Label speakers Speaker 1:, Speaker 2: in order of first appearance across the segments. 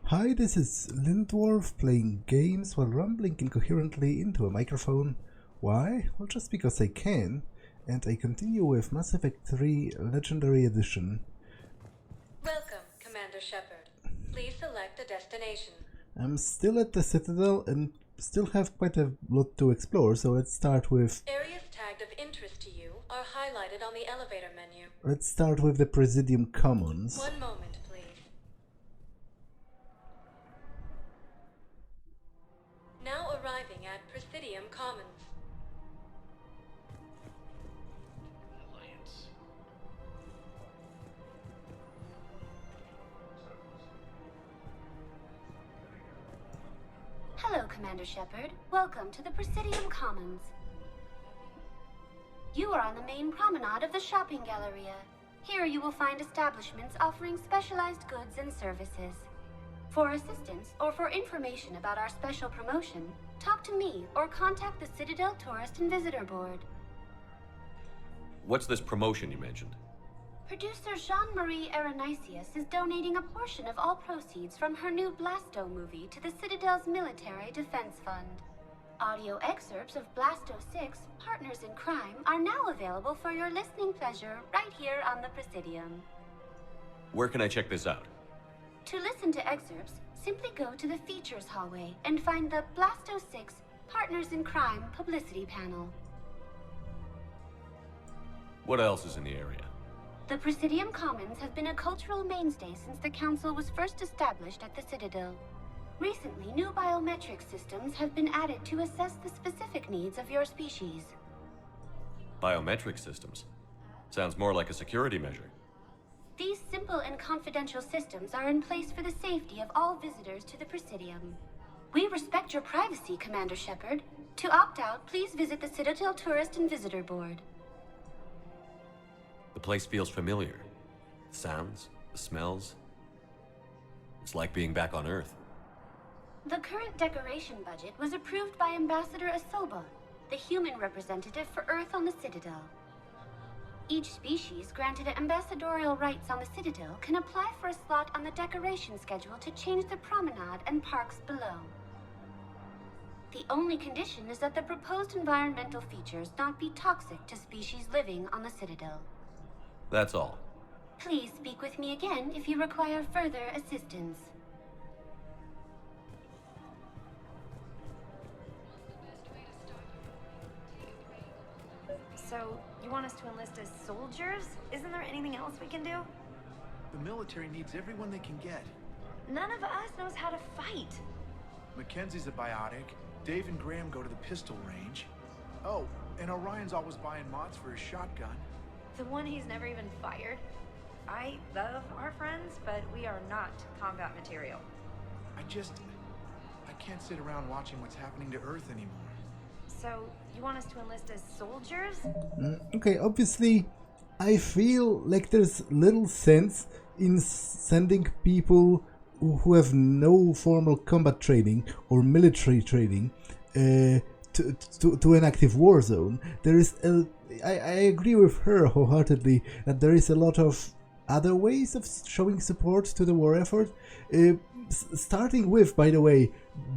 Speaker 1: Hi, this is Lindworth playing games while rambling incoherently into a microphone. Why? Well, just because I can, and I continue with Mass Effect 3 Legendary Edition.
Speaker 2: Welcome, Commander Shepard. Please select a destination.
Speaker 1: I'm still at the Citadel and still have quite a lot to explore, so let's start with...
Speaker 2: Areas tagged of interest to you are highlighted on the elevator menu.
Speaker 1: Let's start with the Presidium Commons.
Speaker 2: One moment, please. Now arriving at Presidium Commons.
Speaker 3: Hello, Commander Shepard. Welcome to the Presidium Commons. You are on the main promenade of the shopping galleria. Here you will find establishments offering specialized goods and services. For assistance or for information about our special promotion, talk to me or contact the Citadel Tourist and Visitor Board.
Speaker 4: What's this promotion you mentioned?
Speaker 3: Producer Jean-Marie Aranicius is donating a portion of all proceeds from her new BLASTO movie to the Citadel's Military Defense Fund. Audio excerpts of BLASTO 6, Partners in Crime, are now available for your listening pleasure right here on the Presidium.
Speaker 4: Where can I check this out?
Speaker 3: To listen to excerpts, simply go to the Features hallway and find the BLASTO 6, Partners in Crime publicity panel.
Speaker 4: What else is in the area?
Speaker 3: The Presidium Commons have been a cultural mainstay since the Council was first established at the Citadel. Recently, new biometric systems have been added to assess the specific needs of your species.
Speaker 4: Biometric systems? Sounds more like a security measure.
Speaker 3: These simple and confidential systems are in place for the safety of all visitors to the Presidium. We respect your privacy, Commander Shepard. To opt out, please visit the Citadel Tourist and Visitor Board.
Speaker 4: The place feels familiar. The sounds, the smells. It's like being back on Earth.
Speaker 3: The current decoration budget was approved by Ambassador Asoba, the human representative for Earth on the Citadel. Each species granted ambassadorial rights on the Citadel can apply for a slot on the decoration schedule to change the promenade and parks below. The only condition is that the proposed environmental features not be toxic to species living on the Citadel.
Speaker 4: That's all.
Speaker 3: Please speak with me again if you require further assistance.
Speaker 5: So, you want us to enlist as soldiers? Isn't there anything else we can do?
Speaker 6: The military needs everyone they can get.
Speaker 5: None of us knows how to fight.
Speaker 6: Mackenzie's a biotic. Dave and Graham go to the pistol range. Oh, and Orion's always buying mods for his shotgun.
Speaker 5: The one he's never even fired. I love our friends, but we are not combat material.
Speaker 6: I can't sit around watching what's happening to Earth anymore.
Speaker 5: So, you want us to enlist as soldiers?
Speaker 1: Okay, obviously, I feel like there's little sense in sending people who have no formal combat training or military training to an active war zone. I agree with her wholeheartedly that there is a lot of other ways of showing support to the war effort. Starting with, by the way,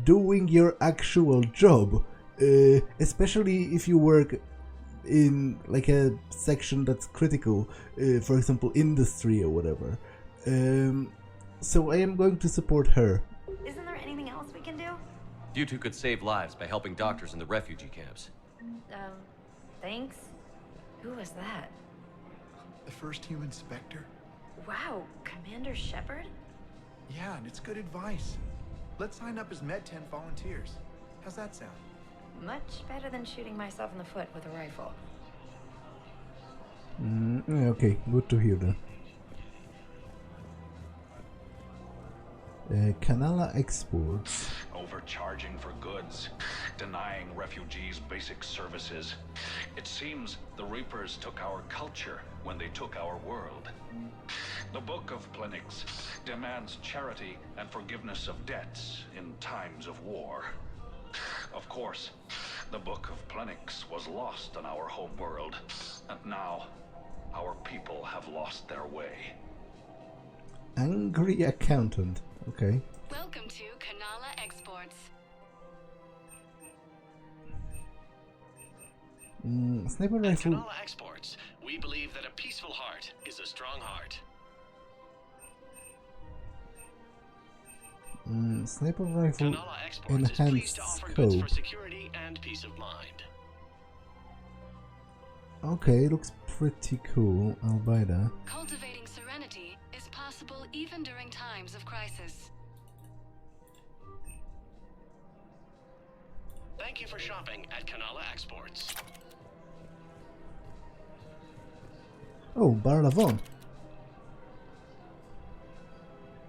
Speaker 1: doing your actual job, especially if you work in like a section that's critical, for example, industry or whatever. So I am going to support her.
Speaker 5: Isn't there anything else we can do?
Speaker 4: You two could save lives by helping doctors in the refugee camps.
Speaker 5: Thanks. Who was that?
Speaker 6: The first human Spectre?
Speaker 5: Wow, Commander Shepard?
Speaker 6: Yeah, and it's good advice. Let's sign up as Med 10 volunteers. How's that sound?
Speaker 5: Much better than shooting myself in the foot with a rifle.
Speaker 1: Okay, good to hear that. Canala exports.
Speaker 7: Overcharging for goods, denying refugees basic services. It seems the Reapers took our culture when they took our world. The Book of Plenix demands charity and forgiveness of debts in times of war. Of course, the Book of Plenix was lost on our home world, and now our people have lost their way.
Speaker 1: Angry accountant. Okay.
Speaker 8: Welcome to Kanala Exports.
Speaker 1: Sniper
Speaker 9: At
Speaker 1: rifle.
Speaker 9: Kanala Exports, we believe that a peaceful heart is a strong heart.
Speaker 1: Sniper rifle
Speaker 9: Kanala Exports is pleased
Speaker 1: enhanced
Speaker 9: to offer goods for
Speaker 1: scope.
Speaker 9: security and peace of mind.
Speaker 1: Okay, looks pretty cool. I'll buy that.
Speaker 8: Cultivating serenity is possible even during times of crisis.
Speaker 9: Thank you for shopping at Kanala Exports.
Speaker 1: Oh, Barlavon.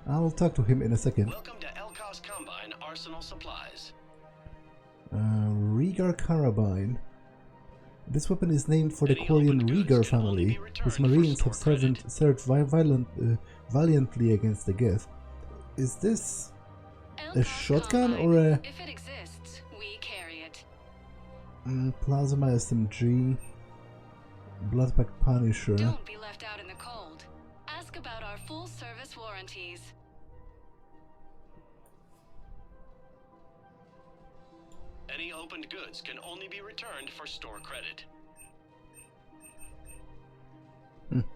Speaker 1: I'll talk to him in a second.
Speaker 9: Welcome to Elkos Combine Arsenal Supplies.
Speaker 1: Rhaegar Carabine. This weapon is named for the
Speaker 9: Any
Speaker 1: Quarian
Speaker 9: opened goods
Speaker 1: Rhaegar
Speaker 9: can only
Speaker 1: family,
Speaker 9: be returned
Speaker 1: whose
Speaker 9: for
Speaker 1: marines
Speaker 9: store
Speaker 1: have
Speaker 9: credit.
Speaker 1: served valiantly against the Geth. Is this a shotgun or a
Speaker 8: If it exists, we carry it.
Speaker 1: plasma SMG? Bloodpack Punisher.
Speaker 8: Don't be left out in the cold. Ask about our full service warranties.
Speaker 9: Any opened goods can only be returned for store credit.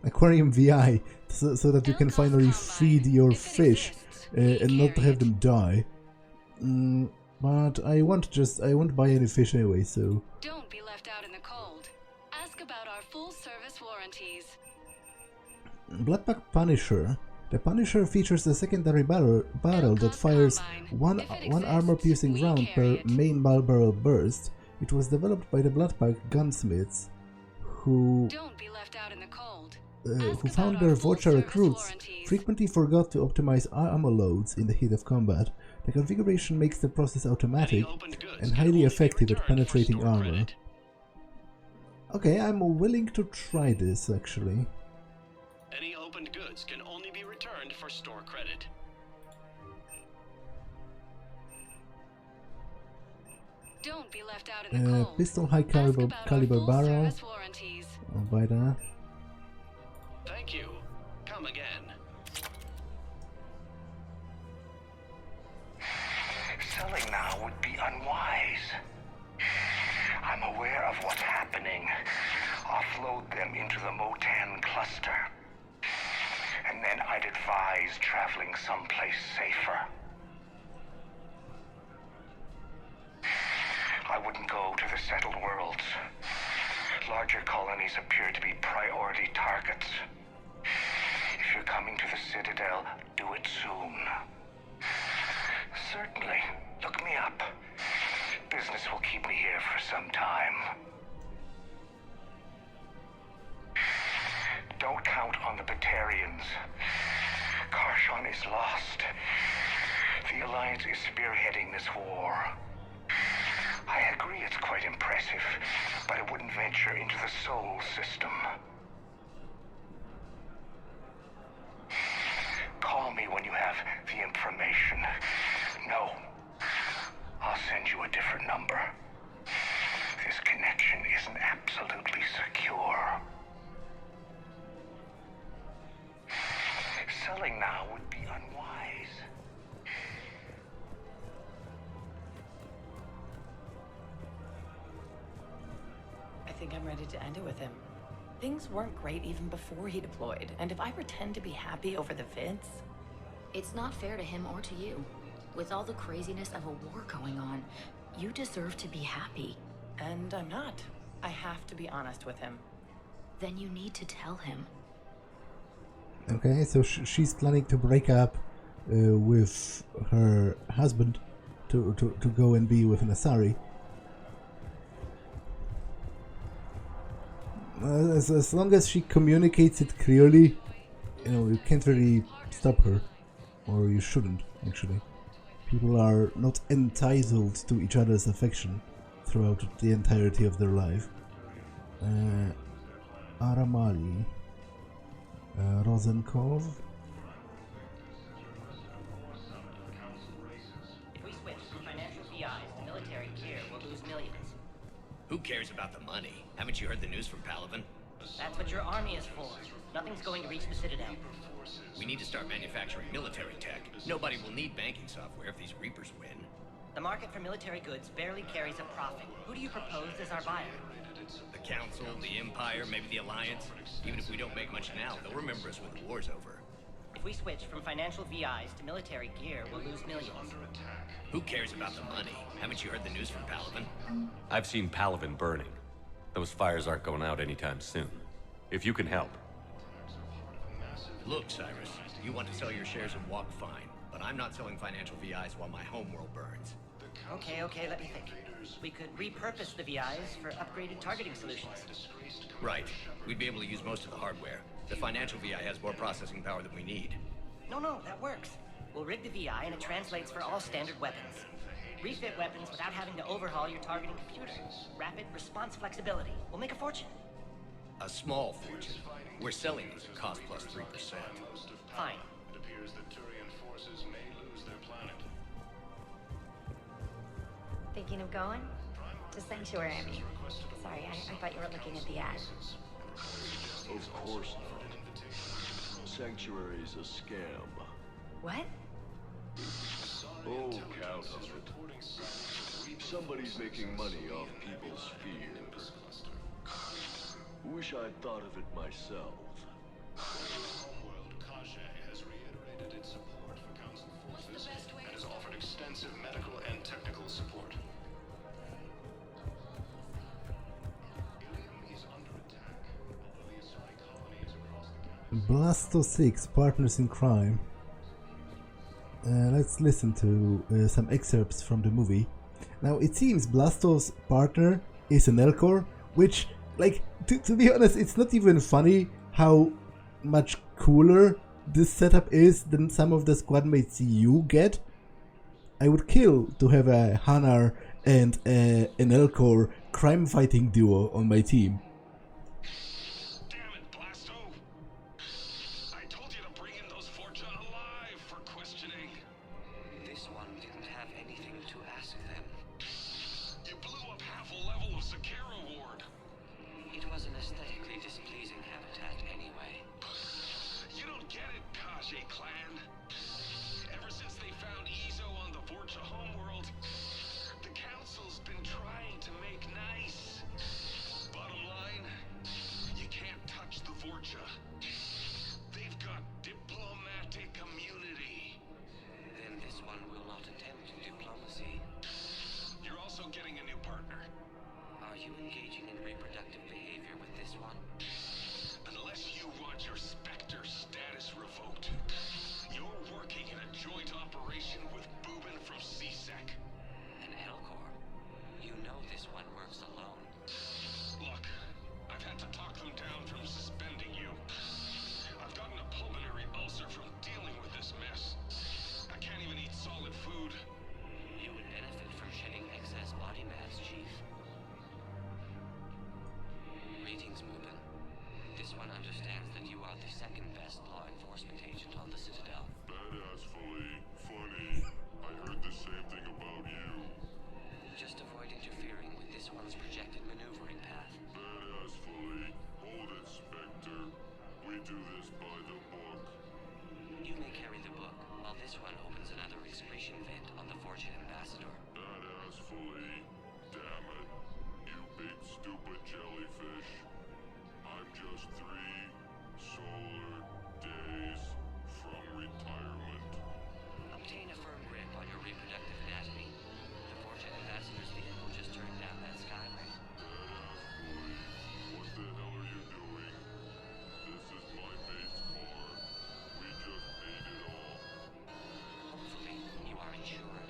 Speaker 1: Aquarium VI, so that you can finally feed your fish and not have them die. But I won't buy any fish anyway, so.
Speaker 8: Don't be left out in the cold. Ask about our full service warranties.
Speaker 1: Bloodpack Punisher. The Punisher features a secondary barrel that fires one armor-piercing round per main barrel burst. It was developed by the Bloodpack gunsmiths, who
Speaker 8: Don't be left out in the cold.
Speaker 1: who found their Vocha recruits frequently forgot to optimize ammo loads in the heat of combat. The configuration makes the process automatic
Speaker 9: Any opened goods
Speaker 1: and
Speaker 9: can
Speaker 1: highly
Speaker 9: only be
Speaker 1: effective at
Speaker 9: returned for
Speaker 1: penetrating
Speaker 9: store
Speaker 1: armor.
Speaker 9: credit.
Speaker 1: Okay, I'm willing to try this actually.
Speaker 9: Any opened goods can only be returned for store credit.
Speaker 8: Don't be left out in the cold.
Speaker 1: Pistol high
Speaker 8: Ask
Speaker 1: caliber
Speaker 8: about our
Speaker 1: caliber
Speaker 8: full
Speaker 1: barrel.
Speaker 8: service warranties.
Speaker 1: I'll buy that.
Speaker 9: Thank you. Come again.
Speaker 10: Selling now would be unwise. I'm aware of what's happening. Offload them into the Motan cluster. And then I'd advise traveling someplace safer. I wouldn't go to the settled worlds. Larger colonies appear to be priority targets. If you're coming to the Citadel, do it soon. Certainly. Look me up. Business will keep me here for some time. Don't count on the Batarians. Karshon is lost. The Alliance is spearheading this war. I agree it's quite impressive, but I wouldn't venture into the Sol system. Call me when you have the information. No. I'll send you a different number. This connection isn't absolutely secure. Selling now would be unwise.
Speaker 11: I think I'm ready to end it with him. Things weren't great even before he deployed, and if I pretend to be happy over the vids...
Speaker 12: It's not fair to him or to you. With all the craziness of a war going on, you deserve to be happy.
Speaker 11: And I'm not. I have to be honest with him.
Speaker 12: Then you need to tell him.
Speaker 1: Okay, so she's planning to break up with her husband to go and be with an Asari. As long as she communicates it clearly, you know, you can't really stop her. Or you shouldn't, actually. People are not entitled to each other's affection throughout the entirety of their life. Aramali. Rosenkov.
Speaker 11: If we switch from financial PIs to military gear, we'll lose millions.
Speaker 13: Who cares about the money? Haven't you heard the news from Palaven? That's what your army is for. Nothing's going to reach the Citadel.
Speaker 14: We need to start manufacturing military tech. Nobody will need banking software if these Reapers win.
Speaker 13: The market for military goods barely carries a profit. Who do you propose as our buyer?
Speaker 14: The Council, the Empire, maybe the Alliance. Even if we don't make much now, they'll remember us when the war's over.
Speaker 13: If we switch from financial VIs to military gear, we'll lose millions.
Speaker 14: Who cares about the money? Haven't you heard the news from Palaven?
Speaker 4: I've seen Palaven burning. Those fires aren't going out anytime soon. If you can help.
Speaker 14: Look, Cyrus, you want to sell your shares and walk fine, but I'm not selling financial VIs while my homeworld burns.
Speaker 13: Okay, let me think. We could repurpose the VIs for upgraded targeting solutions.
Speaker 14: Right. We'd be able to use most of the hardware. The financial VI has more processing power than we need.
Speaker 13: No, that works. We'll rig the VI and it translates for all standard weapons. Refit weapons without having to overhaul your targeting computer. Rapid response flexibility. We'll make a fortune.
Speaker 14: A small fortune. We're selling these at cost plus 3%.
Speaker 13: Fine.
Speaker 9: It appears that Turian forces may lose their planet.
Speaker 5: Thinking of going? To Sanctuary, I mean. Sorry, I thought you were looking at the ad.
Speaker 15: Of course not. Sanctuary's a scam.
Speaker 5: What?
Speaker 15: Oh, count on it. Somebody's making money off people's fear. Wish I'd thought of it myself.
Speaker 9: Homeworld Kaje has reiterated its support for Council forces and has offered extensive medical and technical support. Ilium is under attack, although the Asari colonies across the galaxy.
Speaker 1: BLASTO 6, Partners in Crime. Let's listen to some excerpts from the movie. Now, it seems BLASTO's partner is an Elcor, which, like, to be honest, it's not even funny how much cooler this setup is than some of the squad mates you get. I would kill to have a Hanar and an Elcor crime-fighting duo on my team.
Speaker 9: Damn it, Blasto! I told you to bring in those Forja alive for questioning.
Speaker 10: This one didn't have anything to ask them.
Speaker 9: You blew up half a level of Zakera Ward.
Speaker 10: It was an aesthetically displeasing habitat anyway.
Speaker 9: You don't get it, Kaje clan. Ever since they found Ezo on the Forja homeworld, the Council's been trying to make nice. Bottom line, you can't touch the Forja. They've got diplomatic immunity.
Speaker 10: Then this one will not attempt diplomacy.
Speaker 9: You're also getting a new partner.
Speaker 10: Are you engaging in reproductive behavior with this one?
Speaker 9: Unless you want your Spectre status revoked, you're working in a joint operation with Boobin from CSEC.
Speaker 10: An Elcor? You know this one works alone.
Speaker 9: Look, I've had to talk them down from suspending you. I've gotten a pulmonary ulcer from dealing with this mess. I can't even eat solid food.
Speaker 10: You would benefit from shedding excess body mass, Chief. Greetings, Mubin. This one understands that you are the second best law enforcement agent on the Citadel.
Speaker 15: Badassfully funny. I heard the same thing about you.
Speaker 10: Just avoid interfering with this one's projected maneuvering path.
Speaker 15: Badassfully. Hold it, Spectre. We do this by the book.
Speaker 10: You may carry the book, while this one opens another excretion vent on the Fortune Ambassador.
Speaker 15: Badassfully. Damn it. You big stupid jellyfish. I'm just 3 solar days from retirement.
Speaker 10: Obtain a firm grip on your reproductive anatomy. The Fortune Ambassador's vehicle just turned down that skyway.
Speaker 15: Badassfully. What the hell are you doing? This is my mate's car. We just paid it off.
Speaker 10: Hopefully, you are insured.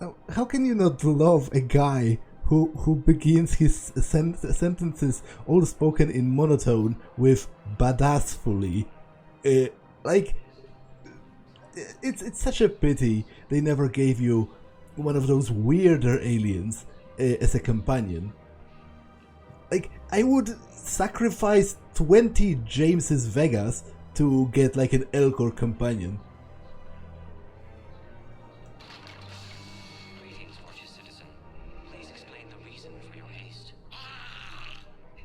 Speaker 1: Now, how can you not love a guy who begins his sentences all spoken in monotone with badassfully? Like, it's such a pity they never gave you one of those weirder aliens as a companion. Like, I would sacrifice 20 James's Vegas to get like an Elcor companion.
Speaker 10: Greetings, Fortune citizen. Please explain the reason for your haste.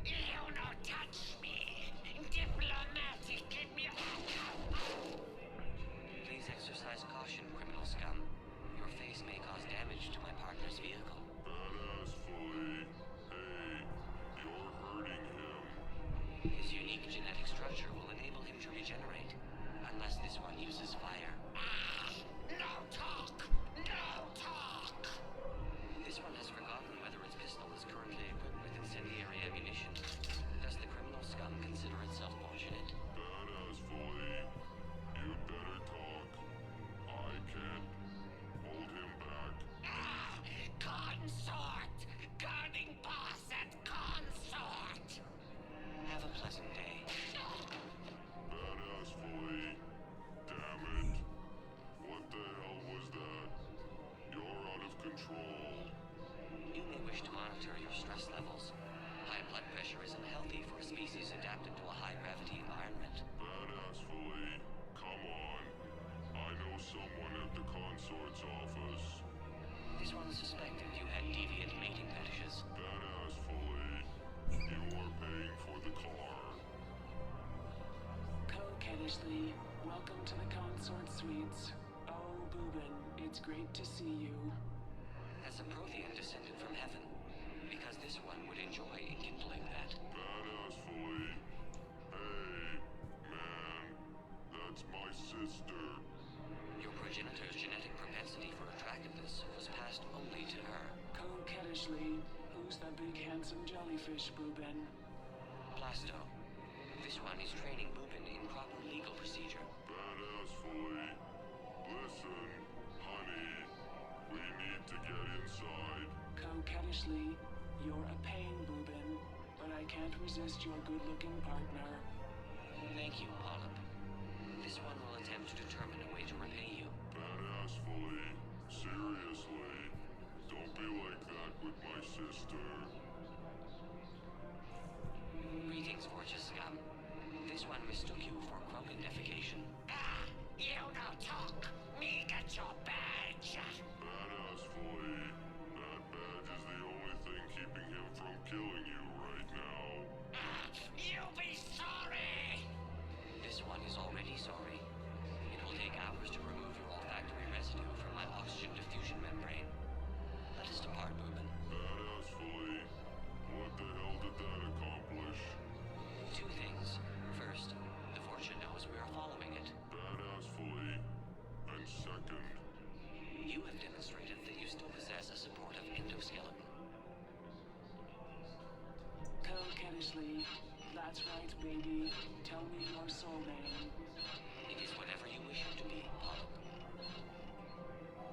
Speaker 7: You know
Speaker 13: scum. Your face may cause damage to my partner's vehicle.
Speaker 15: Badassfully. Hey, you're hurting him.
Speaker 13: His unique genetic structure will enable him to regenerate, unless this one uses fire.
Speaker 9: No talk! No talk!
Speaker 13: This one has forgotten whether its pistol is currently equipped with incendiary ammunition. Does the criminal scum consider itself fortunate?
Speaker 15: Badassfully. You'd better talk. I can't hold him back.
Speaker 9: Consort! Guarding boss at consort!
Speaker 13: Have a pleasant day.
Speaker 15: Badassfully. Damn it. What the hell was that? You're out of control.
Speaker 13: You may wish to monitor your stress levels. High blood pressure is unhealthy for a species adapted to a high-gravity environment.
Speaker 15: Badassfully. Come on. I know someone at the consort's office.
Speaker 13: This one suspected you had deviant mating fetishes.
Speaker 15: Badassfully. You are paying for the car.
Speaker 16: Coquettishly, welcome to the consort suites. Oh, Boobin, it's great to see you.
Speaker 13: As a Prothean descended from heaven, because this one would enjoy enkindling that.
Speaker 15: Badassfully. Hey, man. That's my sister.
Speaker 13: Your progenitor's genetic propensity for attractiveness was passed only to her.
Speaker 16: Coquettishly, who's the big handsome jellyfish, Boobin?
Speaker 13: BLASTO. This one is training Boobin in proper legal procedure.
Speaker 15: Badassfully. Listen, honey. We need to get inside.
Speaker 16: Coquettishly, you're a pain, Boobin, but I can't resist your good-looking partner.
Speaker 13: Thank you, Polyp. This one will attempt to determine a way to repay you.
Speaker 15: Badassfully. Seriously. Don't be like that with my sister.
Speaker 13: Greetings, gorgeous scum. This one mistook you for Krogan defecation.
Speaker 9: You no talk! Me get your badge!
Speaker 15: Badassfully. That badge is the only thing keeping him from killing you right now.
Speaker 9: You be sorry!
Speaker 13: This one is already sorry. It will take hours to remove your olfactory residue from my oxygen diffusion membrane. Let us depart, Boobin.
Speaker 15: Badassfully. What the hell did that accomplish?
Speaker 13: Two things. First, the Fortune knows we are following it.
Speaker 15: Badassfully. And second.
Speaker 13: You have demonstrated that you still possess a supportive endoskeleton.
Speaker 16: Coquettishly, that's right, baby. Tell me your soul name.
Speaker 13: It is whatever you wish it to be, Polyp.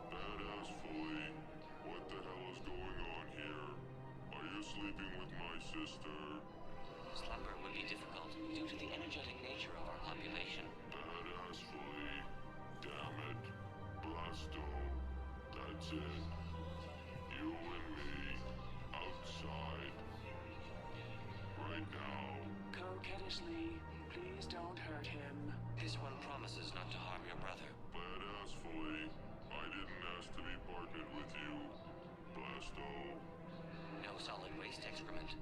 Speaker 15: Badassfully. What the hell is going on here? Are you sleeping with my sister?
Speaker 13: Slumber would be difficult due to the energetic nature of our population.
Speaker 15: Badassfully. Damn it. BLASTO. That's it. You and me. Outside. Right now.
Speaker 16: Coquettishly, please don't hurt him.
Speaker 13: This one promises not to harm your brother.
Speaker 15: Badassfully. I didn't ask to be partnered with you. BLASTO.
Speaker 13: No solid waste excrement.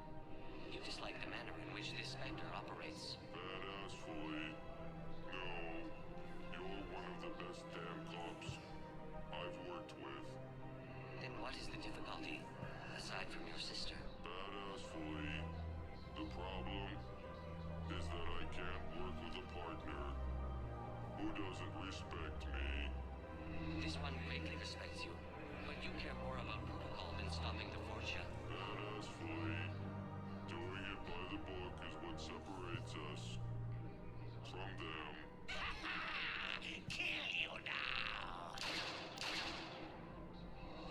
Speaker 13: You dislike the manner in which this specter operates.
Speaker 15: Badassfully. No. You're one of the best damn cops I've worked with.
Speaker 13: Then what is the difficulty, aside from your sister?
Speaker 15: Badassfully. The problem is that I can't work with a partner who doesn't respect me.
Speaker 13: This one greatly respects you, but you care more about protocol than stopping the Fortune.
Speaker 15: Badassfully. Doing it by the book is what separates us from them.
Speaker 9: Kill you now!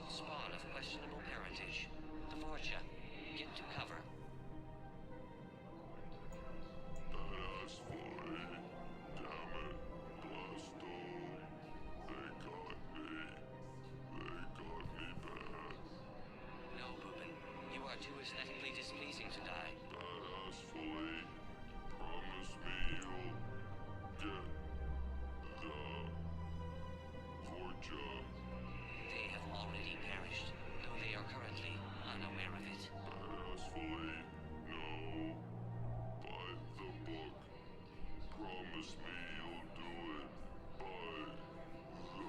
Speaker 13: Spawn of questionable parentage. The Fortune. Get to cover.
Speaker 15: Badassfully. Damn it. BLASTO. They got me. They got me bad.
Speaker 13: No, Boobin. You are too aesthetically displeasing to die.
Speaker 15: Badassfully. Promise me you'll get the Fortune.
Speaker 13: They have already perished, though they are currently unaware of it.
Speaker 15: Badassfully. No. By the book. Promise me you'll do it by the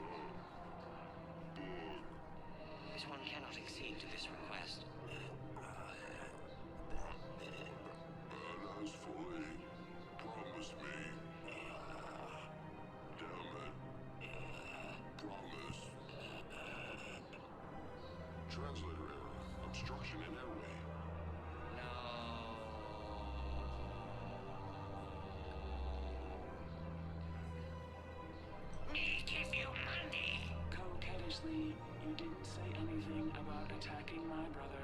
Speaker 16: Honestly, you didn't say anything about attacking my brother.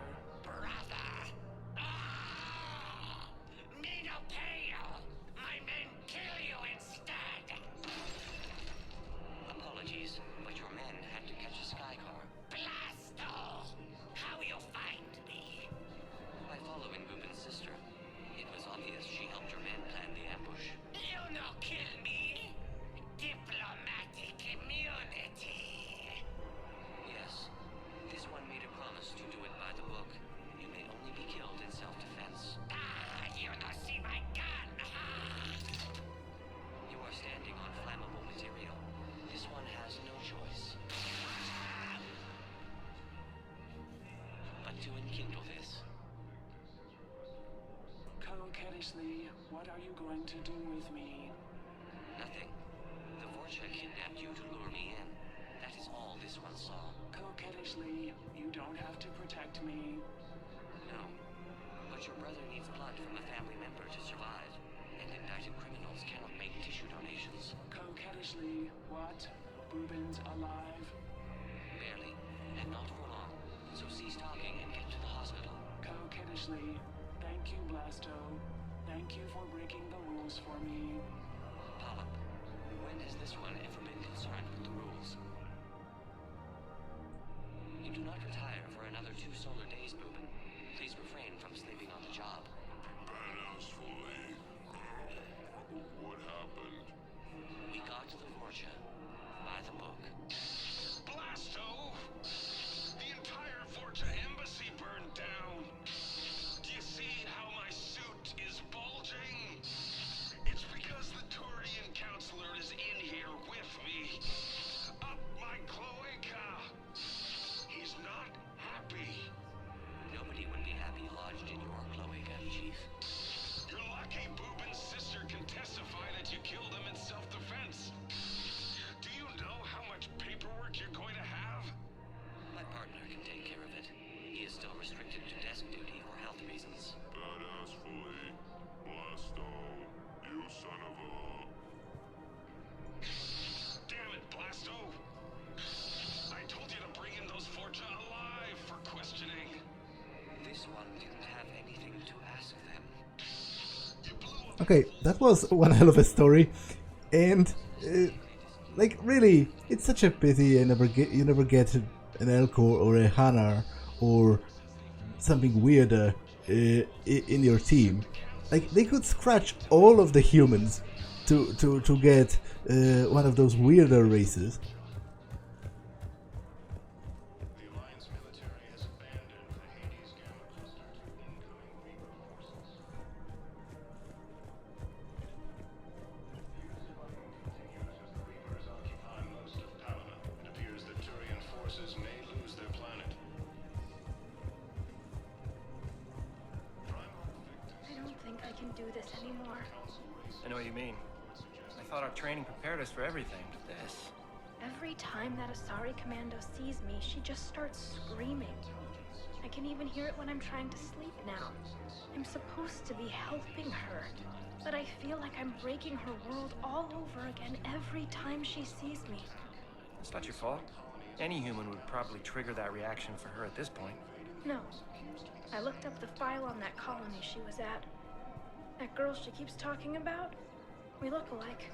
Speaker 9: Me no pay you! My men kill you instead!
Speaker 13: Apologies, but your men had to catch a sky car.
Speaker 9: BLASTO! How you find me?
Speaker 13: By following Bubin's sister. It was obvious she helped your men plan the ambush.
Speaker 9: You no kill me? Diplomatic immunity.
Speaker 13: Yes. This one made a promise to do it by the book. You may only be killed in self-defense.
Speaker 9: You no see my gun,
Speaker 13: You are standing on flammable material. This one has no choice. But to enkindle this.
Speaker 16: Coquettishly, what are you going to do with me?
Speaker 13: Nothing. The Vorcha kidnapped you to lure me in. That is all this one saw.
Speaker 16: Coquettishly, you don't have to protect me.
Speaker 13: No. But your brother needs blood from a family member to survive. And indicted criminals cannot make tissue donations.
Speaker 16: Coquettishly, what? Bubin's alive?
Speaker 13: Barely. And not for long. So cease talking and get to the hospital.
Speaker 16: Coquettishly, thank you, Blasto. Thank you for breaking the rules for me.
Speaker 13: Polyp, when has this one ever been concerned with the rules? You do not retire for another 2 solar days, Bubin. Please refrain from sleeping on the job.
Speaker 15: Badass fully. What happened?
Speaker 13: We got to the Vorcha by the book.
Speaker 9: BLASTO! The entire Vorcha embassy burned down. Do you see how my suit is bulging? It's because the Turian counselor is in here with me. Up my cloaca. He's not happy.
Speaker 13: Nobody would be happy lodged in your cloaca, Chief.
Speaker 9: You're lucky Bubin's sister can testify that you killed him in self-defense. Do you know how much paperwork you're going to have?
Speaker 13: My partner can take care of it. He is still restricted to desk duty for health reasons.
Speaker 15: Badass fully. Blasto. You son of a...
Speaker 9: Damn it, Blasto! I told you to bring in those Vorcha alive for questioning.
Speaker 13: This one didn't have anything to ask them.
Speaker 1: Okay, that was one hell of a story, and like really, it's such a pity you never get an Elcor or a Hanar or something weirder in your team. Like they could scratch all of the humans to get one of those weirder races.
Speaker 17: I know what you mean. I thought our training prepared us for everything. This.
Speaker 18: Every time that Asari commando sees me, she just starts screaming. I can even hear it when I'm trying to sleep now. I'm supposed to be helping her, but I feel like I'm breaking her world all over again every time she sees me.
Speaker 17: It's not your fault. Any human would probably trigger that reaction for her at this point.
Speaker 18: No. I looked up the file on that colony she was at. That girl she keeps talking about? We look alike.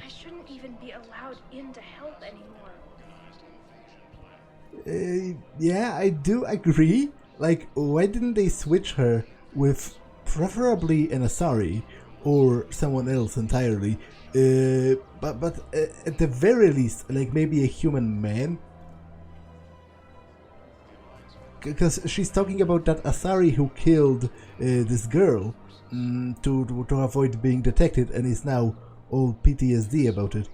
Speaker 18: I shouldn't even be allowed in to help anymore.
Speaker 1: Yeah, I do agree. Like, why didn't they switch her with preferably an Asari or someone else entirely? But at the very least, like maybe a human man. Because she's talking about that Asari who killed this girl to avoid being detected and is now all PTSD about it.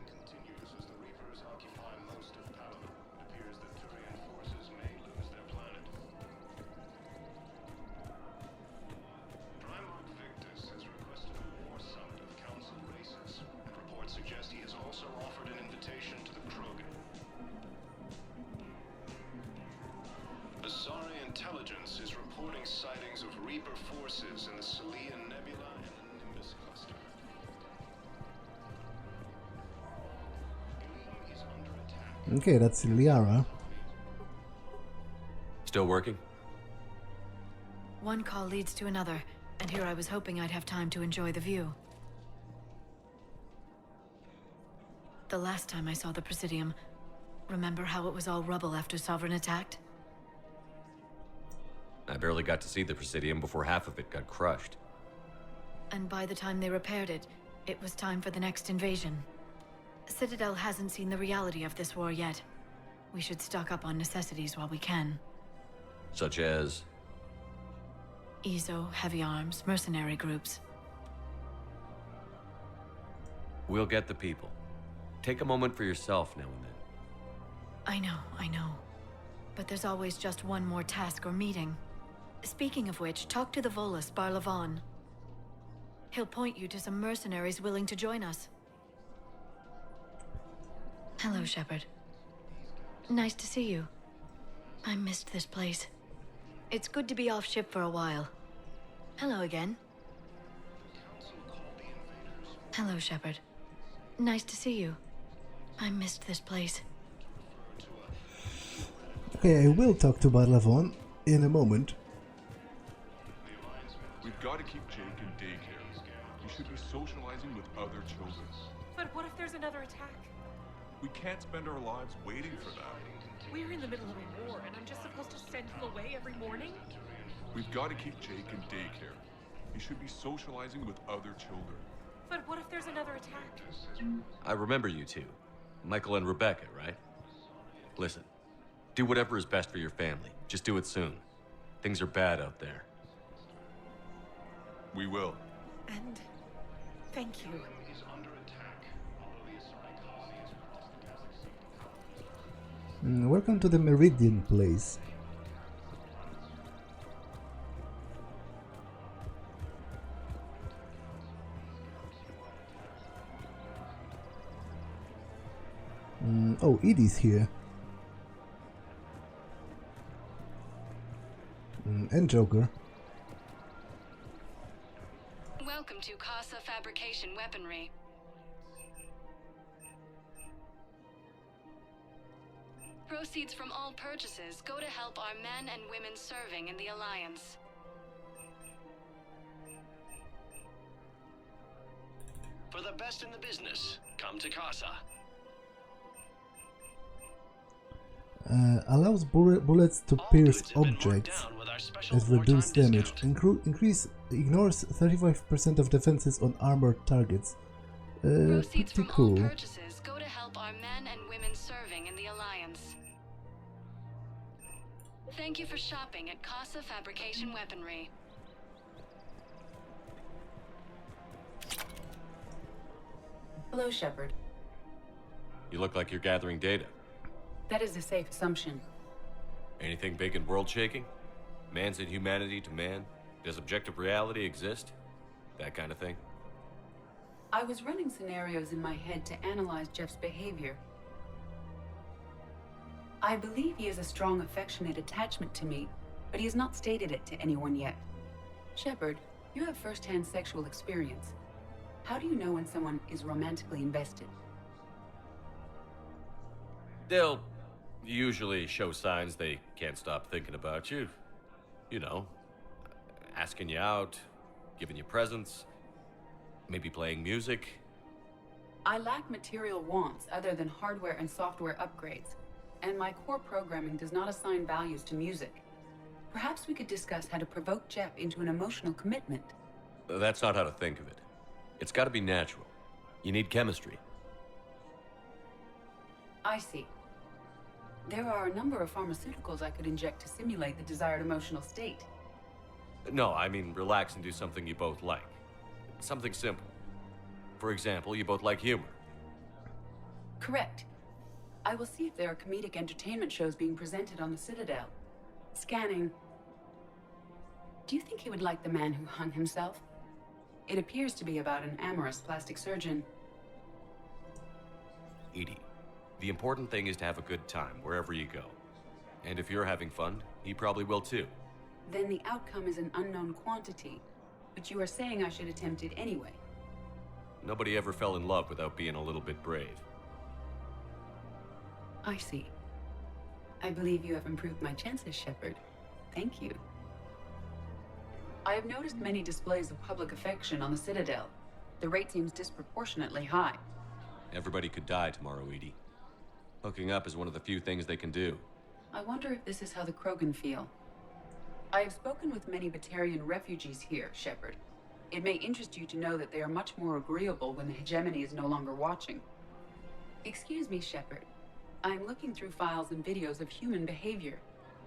Speaker 1: Okay, that's Liara.
Speaker 4: Still working?
Speaker 19: One call leads to another, and here I was hoping I'd have time to enjoy the view. The last time I saw the Presidium, remember how it was all rubble after Sovereign attacked?
Speaker 4: I barely got to see the Presidium before half of it got crushed.
Speaker 19: And by the time they repaired it, it was time for the next invasion. Citadel hasn't seen the reality of this war yet. We should stock up on necessities while we can.
Speaker 4: Such as?
Speaker 19: EZO, heavy arms, mercenary groups.
Speaker 4: We'll get the people. Take a moment for yourself now and then.
Speaker 19: I know. But there's always just one more task or meeting. Speaking of which, talk to the Volus, Barlavon. He'll point you to some mercenaries willing to join us. Hello, Shepard. Nice to see you. I missed this place. It's good to be off ship for a while. Hello again. Hello, Shepard. Nice to see you. I missed this place.
Speaker 1: Okay, I will talk to Barlavon in a moment.
Speaker 15: We've got to keep Jake in daycare. He should be socializing with other children.
Speaker 20: But what if there's another attack?
Speaker 15: We can't spend our lives waiting for that.
Speaker 20: We're in the middle of a war, and I'm just supposed to send him away every morning?
Speaker 15: We've got to keep Jake in daycare. He should be socializing with other children.
Speaker 20: But what if there's another attack?
Speaker 4: I remember you two. Michael and Rebecca, right? Listen, do whatever is best for your family. Just do it soon. Things are bad out there.
Speaker 15: We will.
Speaker 20: And thank you.
Speaker 1: Welcome to the Meridian place. Oh, EDI's here. And Joker.
Speaker 8: Welcome to Casa Fabrication Weaponry. Proceeds from all purchases go to help our men and women serving in the Alliance.
Speaker 9: For the best in the business, come to Casa.
Speaker 1: Allows bullets to pierce objects at reduced damage. Ignores 35% of defenses on armored targets.
Speaker 8: Proceeds
Speaker 1: Pretty
Speaker 8: from
Speaker 1: cool.
Speaker 8: all purchases go to help our men and women serving in the Alliance. Thank you for shopping at Casa Fabrication Weaponry.
Speaker 11: Hello, Shepard.
Speaker 4: You look like you're gathering data.
Speaker 11: That is a safe assumption.
Speaker 4: Anything big and world-shaking? Man's inhumanity to man? Does objective reality exist? That kind of thing?
Speaker 11: I was running scenarios in my head to analyze Jeff's behavior. I believe he has a strong affectionate attachment to me, but he has not stated it to anyone yet. Shepard, you have first-hand sexual experience. How do you know when someone is romantically invested?
Speaker 4: They'll usually show signs they can't stop thinking about you. You know, asking you out, giving you presents, maybe playing music.
Speaker 11: I lack material wants other than hardware and software upgrades, and my core programming does not assign values to music. Perhaps we could discuss how to provoke Jeff into an emotional commitment.
Speaker 4: That's not how to think of it. It's got to be natural. You need chemistry.
Speaker 11: I see. There are a number of pharmaceuticals I could inject to simulate the desired emotional state.
Speaker 4: No, I mean relax and do something you both like. Something simple. For example, you both like humor.
Speaker 11: Correct. I will see if there are comedic entertainment shows being presented on the Citadel. Scanning. Do you think he would like The Man Who Hung Himself? It appears to be about an amorous plastic surgeon.
Speaker 4: EDI, the important thing is to have a good time wherever you go. And if you're having fun, he probably will too.
Speaker 11: Then the outcome is an unknown quantity, but you are saying I should attempt it anyway.
Speaker 4: Nobody ever fell in love without being a little bit brave.
Speaker 11: I see. I believe you have improved my chances, Shepard. Thank you. I have noticed many displays of public affection on the Citadel. The rate seems disproportionately high.
Speaker 4: Everybody could die tomorrow, EDI. Hooking up is one of the few things they can do.
Speaker 11: I wonder if this is how the Krogan feel. I have spoken with many Batarian refugees here, Shepard. It may interest you to know that they are much more agreeable when the hegemony is no longer watching. Excuse me, Shepard. I am looking through files and videos of human behavior.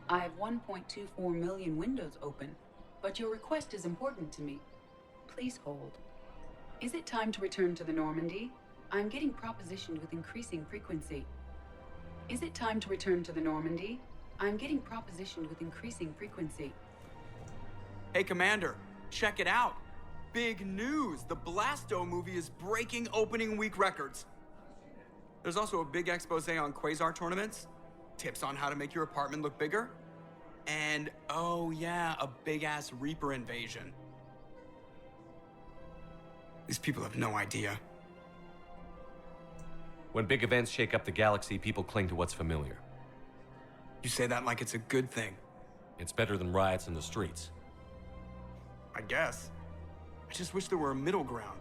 Speaker 11: I have 1.24 million windows open, but your request is important to me. Please hold. Is it time to return to the Normandy? I'm getting propositioned with increasing frequency. Is it time to return to the Normandy? I'm getting propositioned with increasing frequency.
Speaker 21: Hey, Commander, check it out. Big news! The BLASTO movie is breaking opening week records. There's also a big expose on quasar tournaments, tips on how to make your apartment look bigger, and, oh yeah, a big-ass Reaper invasion. These people have no idea.
Speaker 4: When big events shake up the galaxy, people cling to what's familiar.
Speaker 21: You say that like it's a good thing.
Speaker 4: It's better than riots in the streets.
Speaker 21: I guess. I just wish there were a middle ground.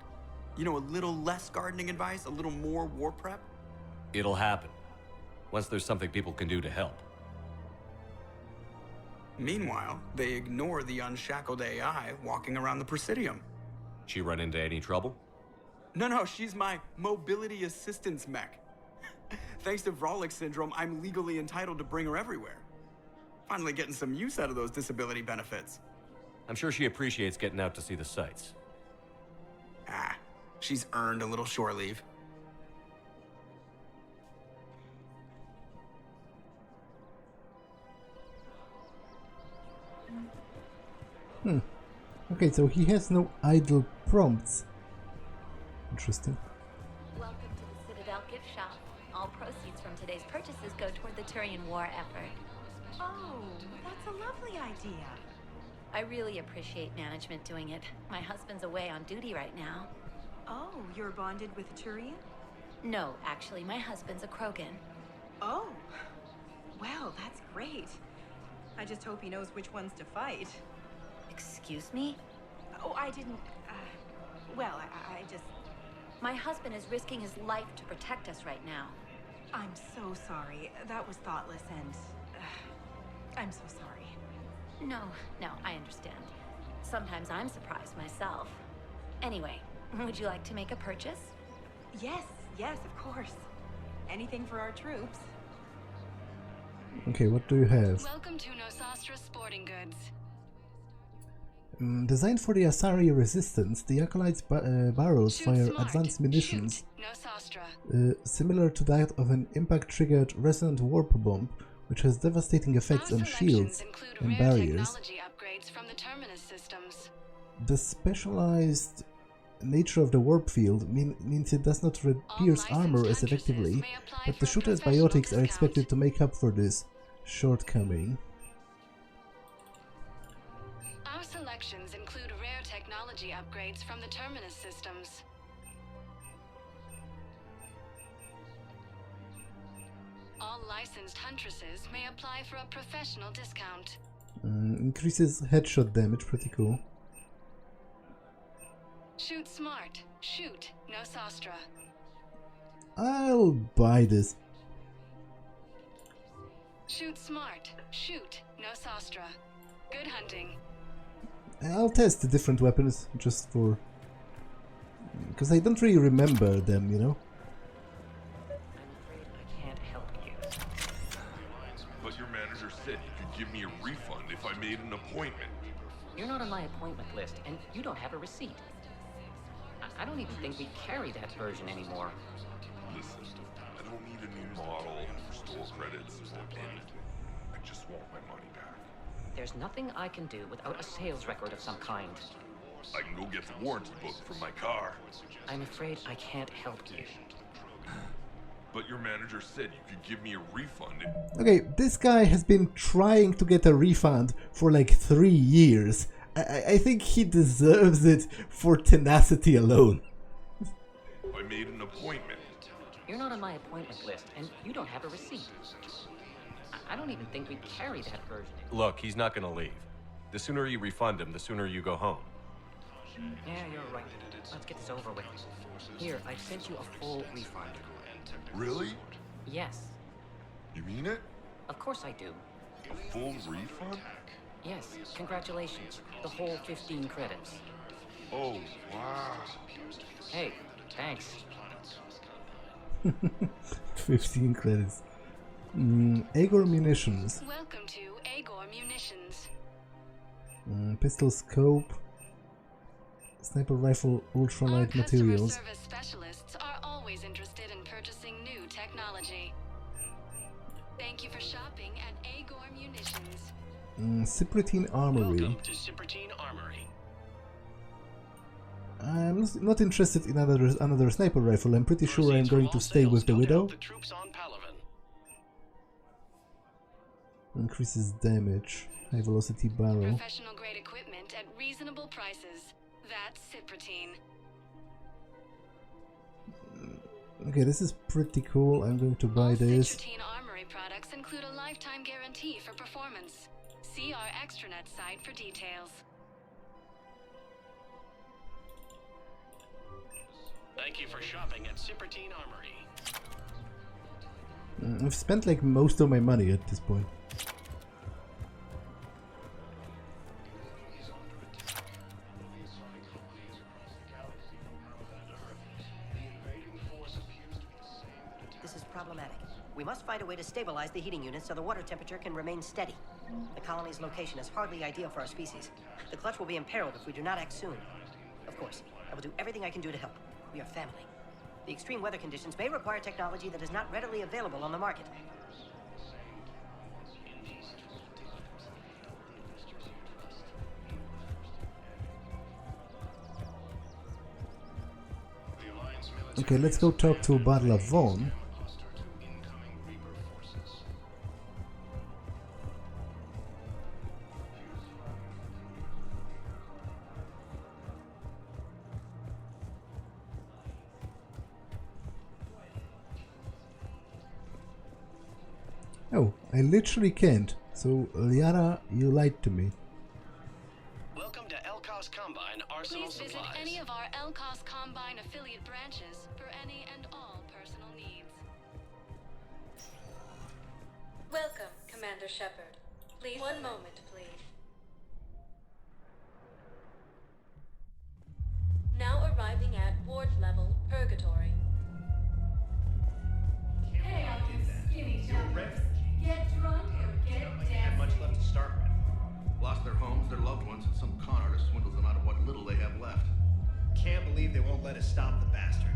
Speaker 21: You know, a little less gardening advice, a little more war prep.
Speaker 4: It'll happen. Once there's something people can do to help.
Speaker 21: Meanwhile, they ignore the unshackled AI walking around the Presidium.
Speaker 4: She run into any trouble?
Speaker 21: No, she's my mobility assistance mech. Thanks to Vrolic syndrome, I'm legally entitled to bring her everywhere. Finally getting some use out of those disability benefits.
Speaker 4: I'm sure she appreciates getting out to see the sights.
Speaker 21: Ah, she's earned a little shore leave.
Speaker 1: Okay, so he has no idle prompts. Interesting.
Speaker 12: Welcome to the Citadel gift shop. All proceeds from today's purchases go toward the Turian war effort.
Speaker 22: Oh, that's a lovely idea.
Speaker 12: I really appreciate management doing it. My husband's away on duty right now.
Speaker 22: Oh, you're bonded with a Turian?
Speaker 12: No, actually, my husband's a Krogan.
Speaker 22: Oh, well, that's great. I just hope he knows which ones to fight.
Speaker 12: Excuse me?
Speaker 22: Oh, I didn't... well, I just...
Speaker 12: My husband is risking his life to protect us right now.
Speaker 22: I'm so sorry. That was thoughtless and... I'm so sorry.
Speaker 12: No, I understand. Sometimes I'm surprised myself. Anyway, would you like to make a purchase?
Speaker 22: Yes, of course. Anything for our troops.
Speaker 1: Okay, what do you have?
Speaker 8: Welcome to Nosastra Sporting Goods.
Speaker 1: Designed for the Asari resistance, the Acolyte's barrels fire advanced munitions, similar to that of an impact-triggered resonant warp bomb, which has devastating effects on shields and barriers. The specialized nature of the warp field means it does not pierce armor as effectively, but the shooter's biotics are expected to make up for this shortcoming.
Speaker 8: Our selections include rare technology upgrades from the Terminus systems. All licensed huntresses may apply for a professional discount.
Speaker 1: Increases headshot damage, pretty cool.
Speaker 8: Shoot smart. Shoot Nosastra.
Speaker 1: I'll buy this.
Speaker 8: Shoot smart. Shoot Nosastra. Good hunting.
Speaker 1: I'll test the different weapons just for... because I don't really remember them, you know?
Speaker 13: I can't help you.
Speaker 15: But your manager said you could give me a refund if I made an appointment.
Speaker 13: You're not on my appointment list, and you don't have a receipt. I don't even think we carry that version anymore.
Speaker 15: Listen, I don't need a new model, store credits, or anything. I just want my money back.
Speaker 13: There's nothing I can do without a sales record of some kind.
Speaker 15: I can go get the warranty book from my car.
Speaker 13: I'm afraid I can't help you.
Speaker 15: But your manager said you could give me a refund.
Speaker 1: Okay, this guy has been trying to get a refund for like 3 years. I think he deserves it for tenacity alone.
Speaker 15: I made an appointment.
Speaker 13: You're not on my appointment list, and you don't have a receipt. I I don't even think we'd carry that version.
Speaker 4: Look, he's not gonna leave. The sooner you refund him, the sooner you go home.
Speaker 13: Yeah, you're right. Let's get this over with. Here, I've sent you a full refund.
Speaker 15: Really?
Speaker 13: Yes.
Speaker 15: You mean it?
Speaker 13: Of course I do.
Speaker 15: A full refund?
Speaker 13: Yes, congratulations. The whole 15 credits.
Speaker 15: Oh, wow.
Speaker 13: Hey, thanks.
Speaker 1: 15 credits. Agor munitions.
Speaker 8: Welcome to Agor Munitions.
Speaker 1: Pistol scope. Sniper rifle ultralight materials.
Speaker 8: Service specialists are always interested in purchasing new technology. Thank you for shopping at Agor Munitions.
Speaker 1: Cypritine armory.
Speaker 9: Welcome to Cypritine Armory.
Speaker 1: I'm not interested in another sniper rifle. I'm pretty sure I'm going to stay with the Widow.
Speaker 9: The troops on Palaven.
Speaker 1: Increases damage. High velocity barrel.
Speaker 8: Professional grade equipment at reasonable prices. That's Cypritine.
Speaker 1: Okay, this is pretty cool. I'm going to buy this.
Speaker 8: Cypritine Armory products include a lifetime guarantee for performance. See our extranet site for details.
Speaker 9: Thank you for shopping at Cypritine Armory.
Speaker 1: I've spent like most of my money at this point.
Speaker 13: This is problematic. We must find a way to stabilize the heating unit so the water temperature can remain steady. The colony's location is hardly ideal for our species. The clutch will be imperiled if we do not act soon. Of course, I will do everything I can do to help. We are family. The extreme weather conditions may require technology that is not readily available on the market.
Speaker 1: Okay, let's go talk to Barla Vaughn. Oh, I literally can't. So, Liara, you lied to me.
Speaker 9: Welcome to Elcos Combine Arsenal
Speaker 8: Please visit
Speaker 9: Supplies.
Speaker 8: any of our Elcos Combine affiliate branches for any and all personal needs. Welcome, Commander Shepard. Please, one moment, please. Now arriving at ward level Purgatory.
Speaker 2: Hey, all you skinny jumpers. Get drunk or get
Speaker 3: They had much left to start with. Lost their homes, their loved ones, and some con artist swindles them out of what little they have left.
Speaker 17: Can't believe they won't let us stop the bastard.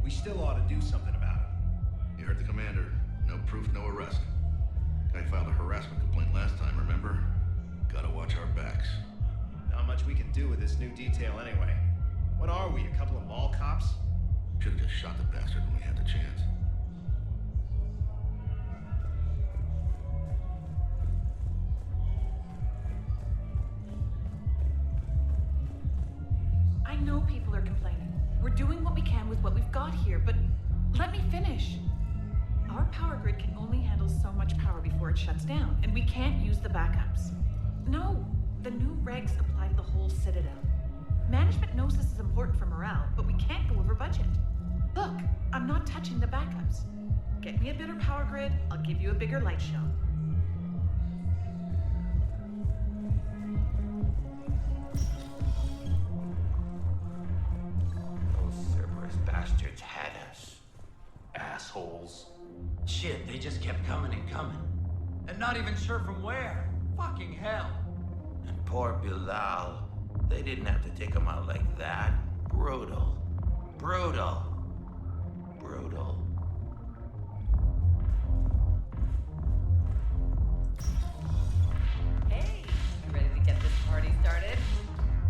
Speaker 17: We still ought to do something about it.
Speaker 3: You heard the commander. No proof, no arrest. Guy filed a harassment complaint last time, remember? Gotta watch our backs.
Speaker 17: Not much we can do with this new detail anyway. What are we, a couple of mall cops?
Speaker 3: Should've just shot the bastard when we had the chance.
Speaker 20: I know people are complaining. We're doing what we can with what we've got here, but let me finish. Our power grid can only handle so much power before it shuts down, and we can't use the backups. No, the new regs apply to the whole Citadel. Management knows this is important for morale, but we can't go over budget. Look, I'm not touching the backups. Get me a better power grid, I'll give you a bigger light show.
Speaker 23: Those Cerberus bastards had us. Assholes. Shit, they just kept coming and coming. And not even sure from where. Fucking hell. And poor Bilal. They didn't have to take him out like that. Brutal. Brutal. Brutal.
Speaker 2: Hey, you ready to get this party started?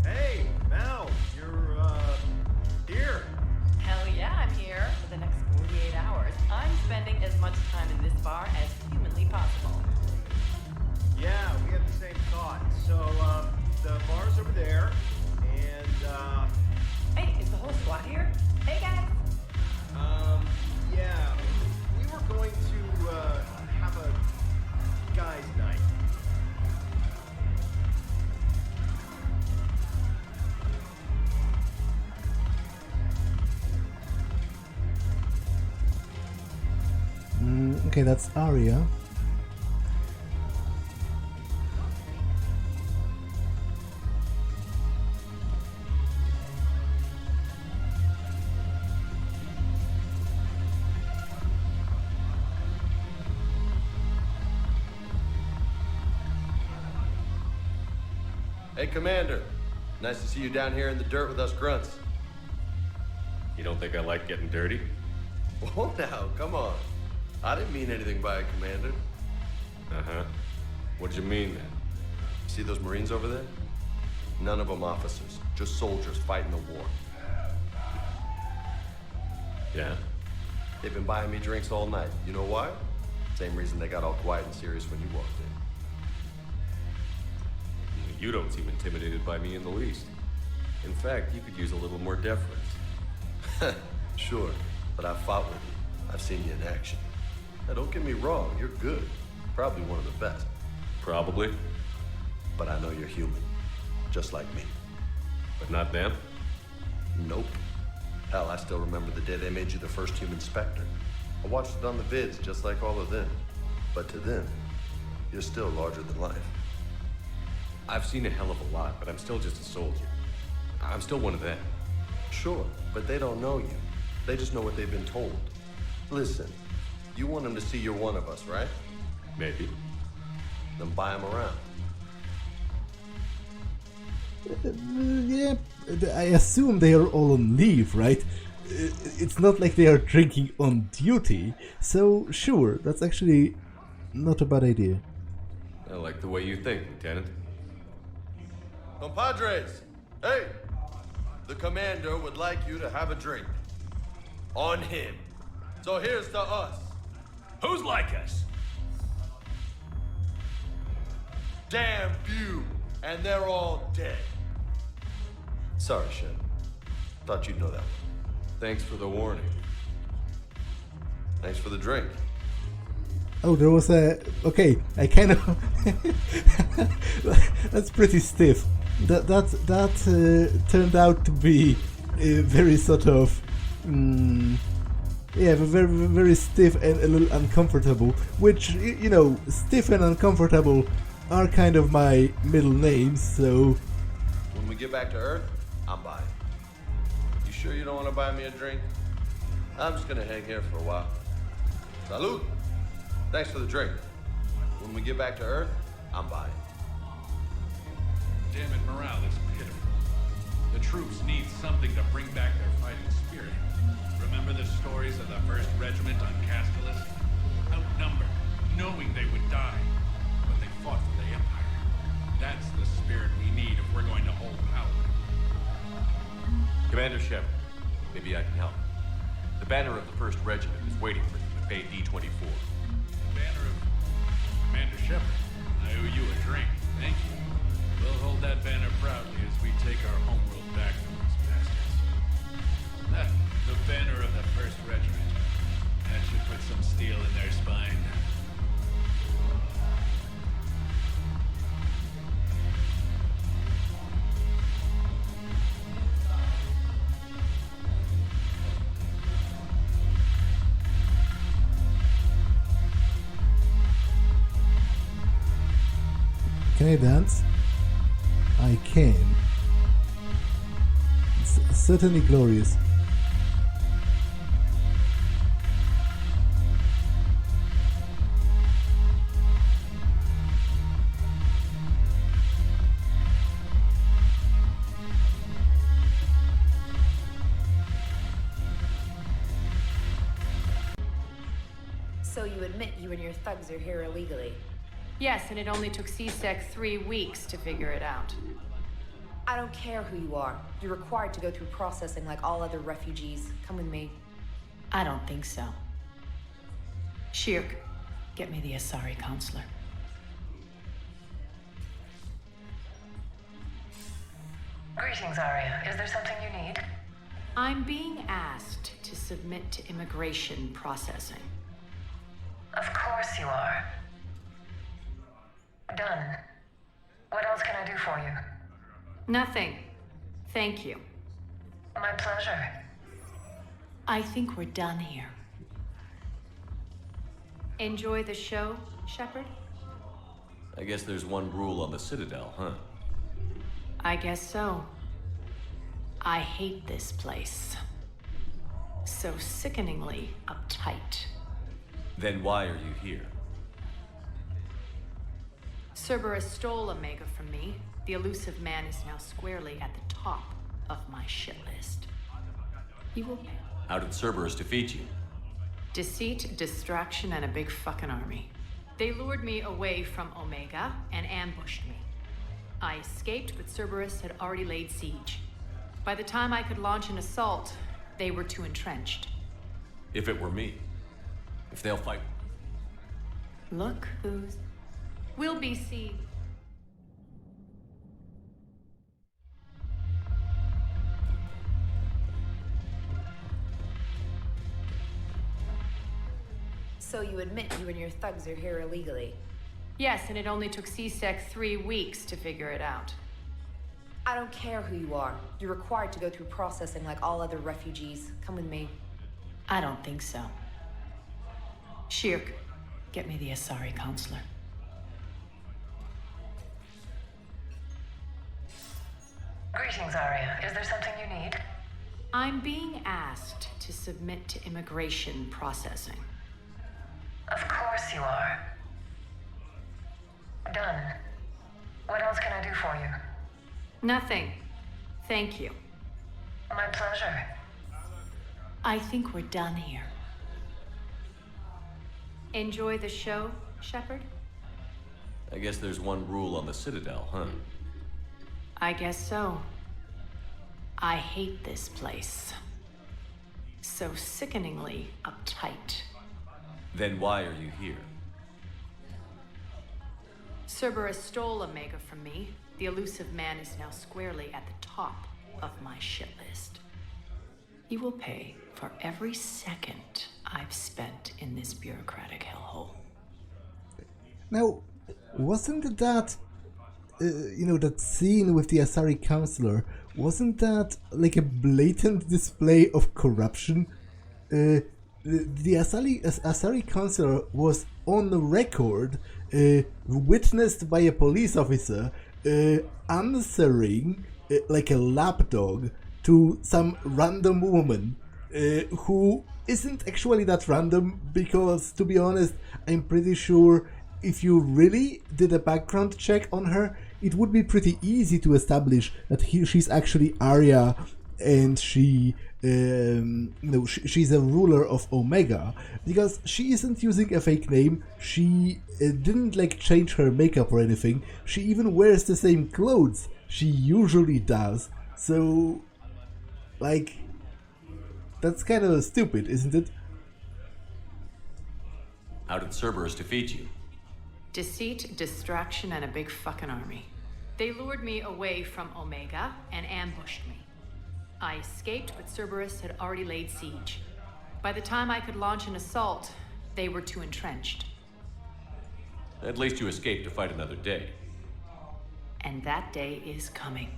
Speaker 17: Hey, Mal, you're, here.
Speaker 2: Hell yeah, I'm here. For the next 48 hours, I'm spending as much time in this bar as humanly possible.
Speaker 17: Yeah, we have the same thought. So, the bar's over there, and,
Speaker 2: Hey, is the whole squad here? Hey, guys.
Speaker 1: Okay, that's Aria.
Speaker 4: Hey, Commander. Nice to see you down here in the dirt with us grunts.
Speaker 5: You don't think I like getting dirty?
Speaker 4: Whoa now, come on. I didn't mean anything by it, Commander.
Speaker 5: Uh-huh. What did you mean then?
Speaker 4: See those Marines over there? None of them officers, just soldiers fighting the war.
Speaker 5: Yeah?
Speaker 4: They've been buying me drinks all night. You know why? Same reason they got all quiet and serious when you walked in.
Speaker 5: You don't seem intimidated by me in the least. In fact, you could use a little more deference.
Speaker 4: Sure, but I've fought with you. I've seen you in action. Now, don't get me wrong, you're good. Probably one of the best.
Speaker 5: Probably.
Speaker 4: But I know you're human. Just like me.
Speaker 5: But not them?
Speaker 4: Nope. Hell, I still remember the day they made you the first human Spectre. I watched it on the vids, just like all of them. But to them, you're still larger than life.
Speaker 5: I've seen a hell of a lot, but I'm still just a soldier. I'm still one of them.
Speaker 4: Sure, but they don't know you. They just know what they've been told. Listen, you want them to see you're one of us, right?
Speaker 5: Maybe.
Speaker 4: Then buy them around.
Speaker 1: Yeah, I assume they are all on leave, right? It's not like they are drinking on duty, so sure, that's actually not a bad idea.
Speaker 5: I like the way you think, Lieutenant.
Speaker 4: Compadres, hey! The commander would like you to have a drink. On him. So here's to us.
Speaker 7: Who's like us?
Speaker 4: Damn few, and they're all dead. Sorry, Shed. Thought you'd know that one.
Speaker 5: Thanks for the warning.
Speaker 4: Thanks for the drink.
Speaker 1: Oh, there was a... Okay, I kind of... That's pretty stiff. That turned out to be very sort of... yeah, very, very stiff and a little uncomfortable. Which, you know, stiff and uncomfortable are kind of my middle names, so...
Speaker 4: When we get back to Earth, I'm buying. You sure you don't want to buy me a drink? I'm just gonna hang here for a while. Salud! Thanks for the drink. When we get back to Earth, I'm buying.
Speaker 7: Damn it, morale is pitiful. The troops need something to bring back their fighting spirit. Remember the stories of the 1st Regiment on Castellus? Outnumbered, knowing they would die, but they fought for the Empire. That's the spirit we need if we're going to hold power.
Speaker 5: Commander Shepard, maybe I can help. The banner of the 1st Regiment is waiting for you at Bay D-24.
Speaker 7: The banner of Commander Shepard. I owe you a drink. Thank you. We'll hold that banner proudly as we take our homeworld back from these bastards. The banner of the 1st Regiment. That should put some steel in their spine.
Speaker 1: Can I dance? I can. It's certainly glorious.
Speaker 12: So you admit you and your thugs are here illegally?
Speaker 11: Yes, and it only took CSEC 3 weeks to figure it out.
Speaker 12: I don't care who you are. You're required to go through processing like all other refugees. Come with me.
Speaker 11: I don't think so. Shirk, get me the Asari counselor.
Speaker 6: Greetings, Aria. Is there something you need?
Speaker 11: I'm being asked to submit to immigration processing.
Speaker 6: Of course you are. Done. What else can I do for you?
Speaker 11: Nothing. Thank you.
Speaker 6: My pleasure.
Speaker 11: I think we're done here.
Speaker 2: Enjoy the show, Shepard?
Speaker 5: I guess there's one rule on the Citadel, huh?
Speaker 2: I guess so. I hate this place. So sickeningly uptight.
Speaker 5: Then why are you here?
Speaker 2: Cerberus stole Omega from me. The elusive man is now squarely at the top of my shit list. You will pay.
Speaker 5: How did Cerberus defeat you?
Speaker 2: Deceit, distraction, and a big fucking army. They lured me away from Omega and ambushed me. I escaped, but Cerberus had already laid siege. By the time I could launch an assault, they were too entrenched.
Speaker 5: If it were me. If they'll fight.
Speaker 2: Look who's... We'll be seen.
Speaker 10: So you admit you and your thugs are here illegally?
Speaker 2: Yes, and it only took C-Sec 3 weeks to figure it out.
Speaker 10: I don't care who you are. You're required to go through processing like all other refugees. Come with me.
Speaker 2: I don't think so. Shirk, get me the Asari counselor.
Speaker 6: Greetings, Aria. Is there something you need?
Speaker 2: I'm being asked to submit to immigration processing.
Speaker 6: Of course you are. Done. What else can I do for you?
Speaker 2: Nothing. Thank you.
Speaker 6: My pleasure.
Speaker 2: I think we're done here. Enjoy the show, Shepard?
Speaker 5: I guess there's one rule on the Citadel, huh?
Speaker 2: I guess so. I hate this place. So sickeningly uptight.
Speaker 5: Then why are you here?
Speaker 2: Cerberus stole Omega from me. The elusive man is now squarely at the top of my shit list. He will pay for every second I've spent in this bureaucratic hellhole.
Speaker 1: Now, wasn't that, that scene with the Asari counselor, wasn't that like a blatant display of corruption? The Asari counselor was on the record, witnessed by a police officer, answering like a lapdog to some random woman who isn't actually that random, because, to be honest, I'm pretty sure if you really did a background check on her, it would be pretty easy to establish that she's actually Aria, and she's a ruler of Omega, because she isn't using a fake name. She didn't like change her makeup or anything. She even wears the same clothes she usually does. So, like, that's kind of stupid, isn't it?
Speaker 5: How did Cerberus defeat you?
Speaker 2: Deceit, distraction, and a big fucking army. They lured me away from Omega and ambushed me. I escaped, but Cerberus had already laid siege. By the time I could launch an assault, they were too entrenched.
Speaker 5: At least you escaped to fight another day.
Speaker 2: And that day is coming.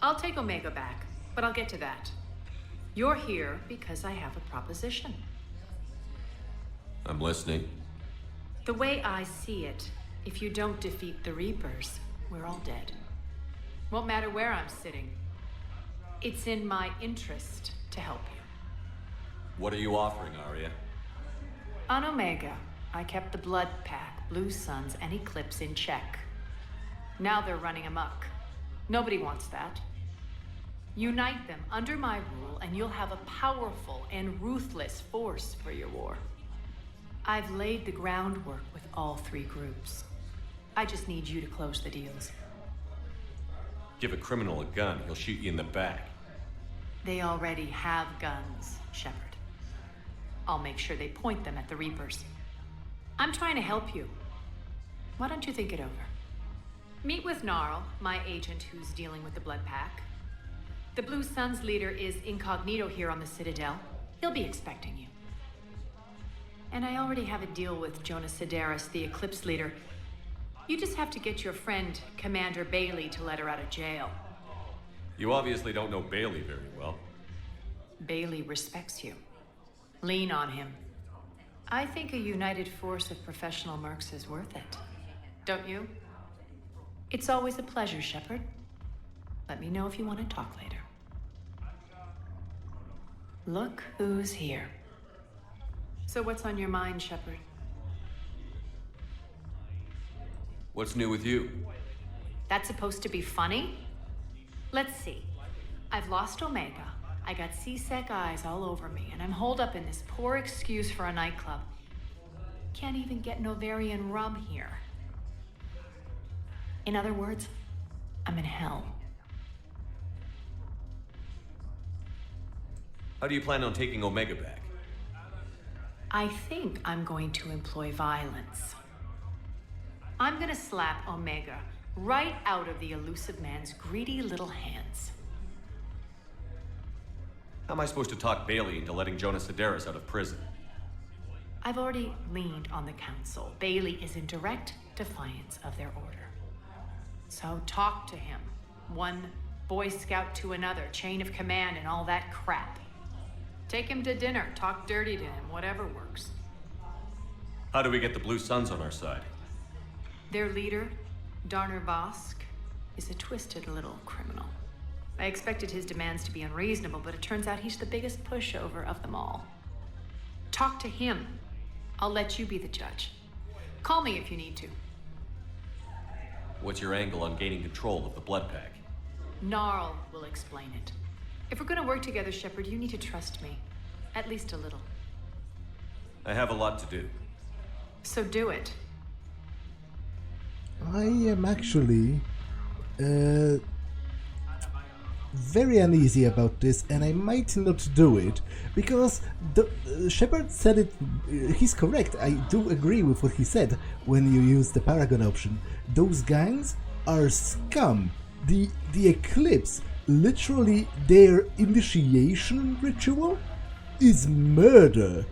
Speaker 2: I'll take Omega back, but I'll get to that. You're here because I have a proposition.
Speaker 5: I'm listening.
Speaker 2: The way I see it, if you don't defeat the Reapers, we're all dead. Won't matter where I'm sitting. It's in my interest to help you.
Speaker 5: What are you offering, Aria?
Speaker 2: On Omega, I kept the Blood Pack, Blue Suns, and Eclipse in check. Now they're running amok. Nobody wants that. Unite them under my rule, and you'll have a powerful and ruthless force for your war. I've laid the groundwork with all three groups. I just need you to close the deals.
Speaker 5: Give a criminal a gun, he'll shoot you in the back.
Speaker 2: They already have guns, Shepard. I'll make sure they point them at the Reapers. I'm trying to help you. Why don't you think it over? Meet with Gnarl, my agent who's dealing with the Blood Pack. The Blue Suns leader is incognito here on the Citadel. He'll be expecting you. And I already have a deal with Jonas Sidaris, the Eclipse leader. You just have to get your friend, Commander Bailey, to let her out of jail.
Speaker 5: You obviously don't know Bailey very well.
Speaker 2: Bailey respects you. Lean on him. I think a united force of professional mercs is worth it. Don't you? It's always a pleasure, Shepard. Let me know if you want to talk later. Look who's here. So what's on your mind, Shepard?
Speaker 4: What's new with you?
Speaker 2: That's supposed to be funny? Let's see. I've lost Omega. I got C-Sec eyes all over me, and I'm holed up in this poor excuse for a nightclub. Can't even get Novarian rum here. In other words, I'm in hell.
Speaker 4: How do you plan on taking Omega back?
Speaker 2: I think I'm going to employ violence. I'm gonna slap Omega right out of the elusive man's greedy little hands.
Speaker 4: How am I supposed to talk Bailey into letting Jonas Sedaris out of prison?
Speaker 2: I've already leaned on the council. Bailey is in direct defiance of their order. So talk to him. One Boy Scout to another, chain of command and all that crap. Take him to dinner, talk dirty to him, whatever works.
Speaker 4: How do we get the Blue Suns on our side?
Speaker 2: Their leader, Darner Vosk, is a twisted little criminal. I expected his demands to be unreasonable, but it turns out he's the biggest pushover of them all. Talk to him. I'll let you be the judge. Call me if you need to.
Speaker 4: What's your angle on gaining control of the Blood Pack?
Speaker 2: Gnarl will explain it. If we're gonna work together, Shepard, you need to trust me. At least a little.
Speaker 4: I have a lot to do.
Speaker 2: So do it.
Speaker 1: I am actually very uneasy about this, and I might not do it because Shepard said it. He's correct. I do agree with what he said when you use the Paragon option. Those gangs are scum. The Eclipse, literally, their initiation ritual is murder.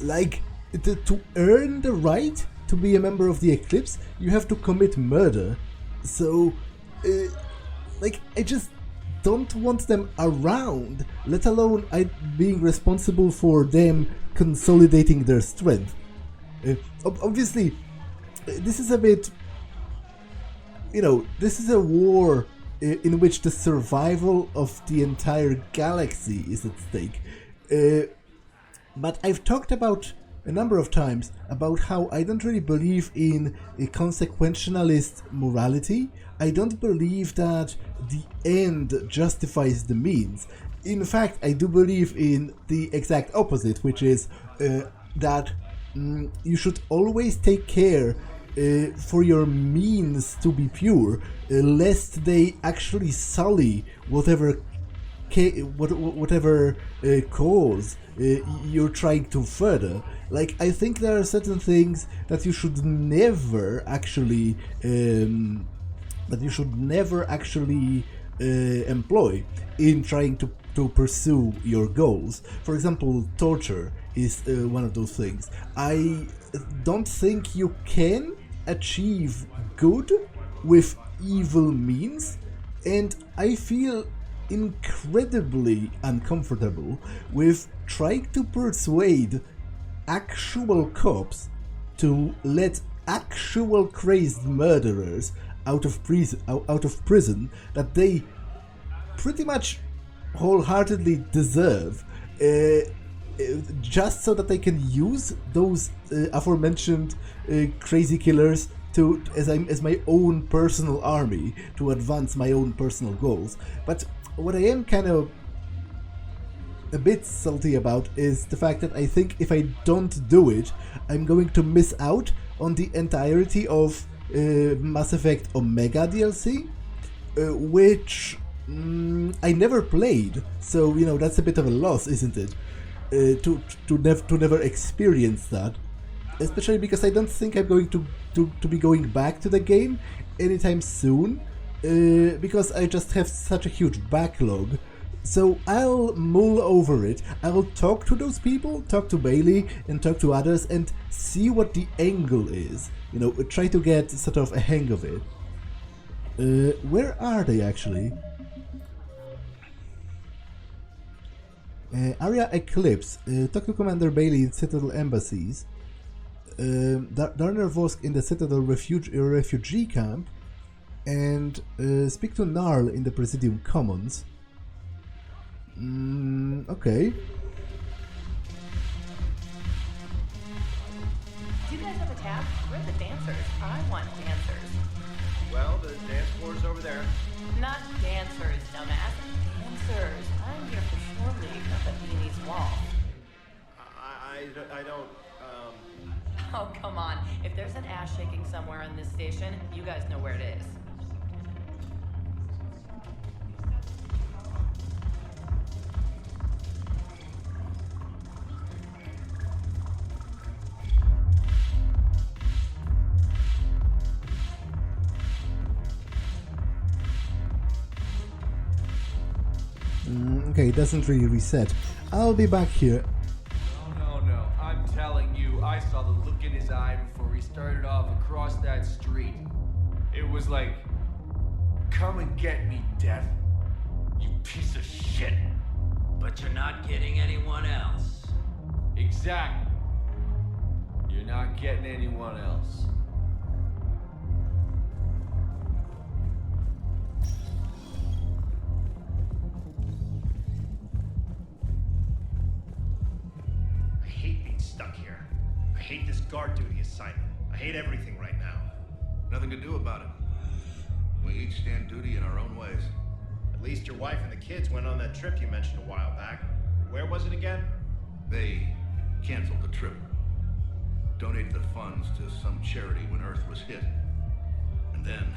Speaker 1: Like, to earn the right to be a member of the Eclipse, you have to commit murder. So, like, I just don't want them around, let alone being responsible for them consolidating their strength. Obviously, this is a bit, this is a war in which the survival of the entire galaxy is at stake. But I've talked about a number of times about how I don't really believe in a consequentialist morality. I don't believe that the end justifies the means. In fact, I do believe in the exact opposite, which is that you should always take care for your means to be pure, lest they actually sully whatever cause you're trying to further. Like, I think there are certain things that you should never actually employ in trying to pursue your goals. For example, torture is one of those things. I don't think you can achieve good with evil means, and I feel incredibly uncomfortable with trying to persuade actual cops to let actual crazed murderers out of prison that they pretty much wholeheartedly deserve, just so that they can use those aforementioned crazy killers as my own personal army to advance my own personal goals. But what I am kind of a bit salty about is the fact that I think if I don't do it, I'm going to miss out on the entirety of Mass Effect Omega DLC, which I never played. So that's a bit of a loss, isn't it? To never experience that, especially because I don't think I'm going to be going back to the game anytime soon, because I just have such a huge backlog. So I'll mull over it. I'll talk to those people, talk to Bailey and talk to others, and see what the angle is. Try to get sort of a hang of it. Where are they actually? Aria Eclipse. Talk to Commander Bailey in Citadel embassies. Darner Vosk in the Citadel refugee camp. And speak to Gnarl in the Presidium Commons. Okay.
Speaker 14: Do you guys have a tab? We're the dancers. I want dancers.
Speaker 17: Well, the dance floor's over there.
Speaker 14: Not dancers, dumbass. Dancers. I'm here for shore leave, not the beanie's wall.
Speaker 17: I don't,
Speaker 14: Oh, come on. If there's an ass shaking somewhere on this station, you guys know where it is.
Speaker 1: Okay, it doesn't really reset. I'll be back here.
Speaker 16: No. I'm telling you, I saw the look in his eye before he started off across that street. It was like, come and get me, Death. You piece of shit.
Speaker 23: But you're not getting anyone else.
Speaker 16: Exactly. You're not getting anyone else.
Speaker 18: I hate being stuck here. I hate this guard duty assignment. I hate everything right now.
Speaker 3: Nothing to do about it. We each stand duty in our own ways.
Speaker 18: At least your wife and the kids went on that trip you mentioned a while back. Where was it again?
Speaker 3: They canceled the trip. Donated the funds to some charity when Earth was hit. And then...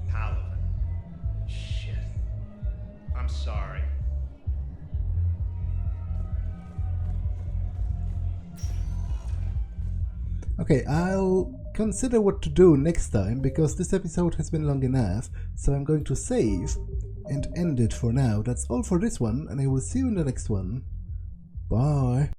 Speaker 18: Paladin. Shit. I'm sorry.
Speaker 1: Okay, I'll consider what to do next time, because this episode has been long enough, so I'm going to save and end it for now. That's all for this one, and I will see you in the next one. Bye!